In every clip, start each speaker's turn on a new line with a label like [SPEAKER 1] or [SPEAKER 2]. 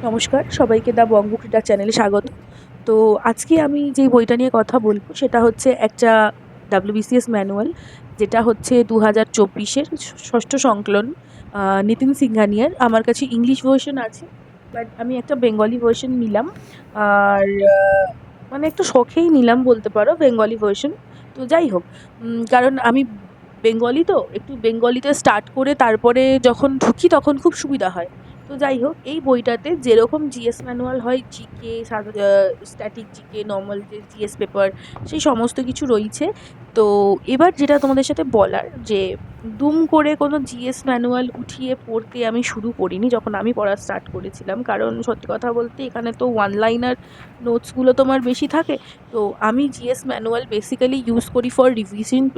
[SPEAKER 1] নমস্কার, সবাইকে দ্য বঙ্গ ক্রীড়া চ্যানেলে স্বাগত। তো আজকে আমি যেই বইটা নিয়ে কথা বলবো সেটা হচ্ছে একটা WBCS ম্যানুয়াল, যেটা হচ্ছে 2024-এর ষষ্ঠ সংকলন, নিতিন সিংঘানিয়ার। আমার কাছে ইংলিশ ভার্সন আছে, বাট আমি একটা বেঙ্গলি ভার্সন নিলাম। আর মানে একটু শখেই নিলাম বলতে পারো বেঙ্গলি ভার্সন। তো যাই হোক, কারণ আমি বেঙ্গলি, তো একটু বেঙ্গলিতে স্টার্ট করে তারপরে যখন ঢুকি তখন খুব সুবিধা হয়। তো যাই হোক, এই বইটাতে যেরকম জিএস ম্যানুয়াল হয়, জিকে, স্ট্যাটিক জিকে, নর্মাল যে জিএস পেপার, সেই সমস্ত কিছু রয়েছে। তো এবার যেটা তোমাদের সাথে বলার, যে দুম করে কোনো জিএস ম্যানুয়াল উঠিয়ে পড়তে আমি শুরু করিনি যখন আমি পড়া স্টার্ট করেছিলাম, কারণ সত্যি কথা বলতে এখানে তো ওয়ান লাইনার নোটসগুলো তোমার বেশি থাকে। তো আমি জিএস ম্যানুয়াল বেসিক্যালি ইউজ করি ফর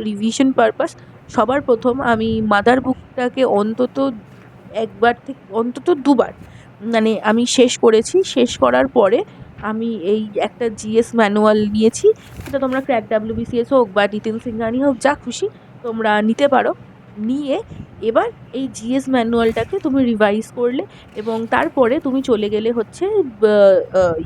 [SPEAKER 1] রিভিশন পারপাস। সবার প্রথম আমি মাদার বুকটাকে অন্তত একবার থেকে অন্তত দুবার মানে আমি শেষ করেছি। শেষ করার পরে আমি এই একটা জিএস ম্যানুয়াল নিয়েছি। সেটা তোমরা ক্র্যাক WBCS হোক বা নিতিন সিংঘানি হোক, যা খুশি তোমরা নিতে পারো। নিয়ে এবার এই জিএস ম্যানুয়ালটাকে তুমি রিভাইজ করলে, এবং তারপরে তুমি চলে গেলে হচ্ছে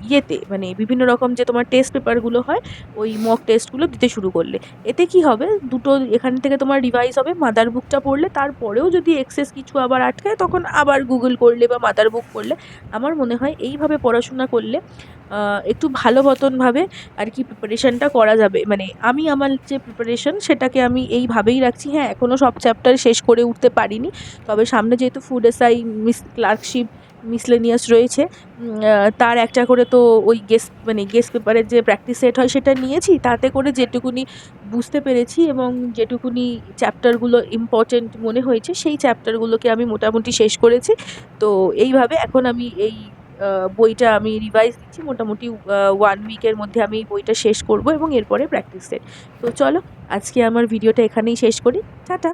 [SPEAKER 1] ইয়েতে, মানে বিভিন্ন রকম যে তোমার টেস্ট পেপারগুলো হয়, ওই মক টেস্টগুলো দিতে শুরু করলে। এতে কি হবে, দুটো এখান থেকে তোমার রিভাইজ হবে। মাদার বুকটা পড়লে তারপরেও যদি এক্সেস কিছু আবার আটকায়, তখন আবার গুগল করলে বা মাদার বুক করলে। আমার মনে হয় এইভাবে পড়াশোনা করলে একটু ভালো মতনভাবে আর কি প্রিপারেশানটা করা যাবে। মানে আমি আমার যে প্রিপারেশন সেটাকে আমি এইভাবেই রাখছি। হ্যাঁ, এখনও সব চ্যাপ্টার শেষ করে উঠতে পারিনি, তবে সামনে যেহেতু ফুড এসআই, ক্লার্কশিপ, মিসলেনিয়াস রয়েছে, তার একটা করে তো ওই গেস পেপারের যে প্র্যাকটিস সেট হয় সেটা নিয়েছি। তাতে করে যেটুকুনি বুঝতে পেরেছি এবং যেটুকুনি চ্যাপ্টারগুলো ইম্পর্টেন্ট মনে হয়েছে, সেই চ্যাপ্টারগুলোকে আমি মোটামুটি শেষ করেছি। তো এইভাবে এখন আমি এই বইটা আমি রিভাইজ দিচ্ছি। মোটামুটি 1 উইকের মধ্যে আমি এই বইটা শেষ করব এবং এরপরে প্র্যাকটিস সেট। তো চলো, আজকে আমার ভিডিওটা এখানেই শেষ করি। টাটা।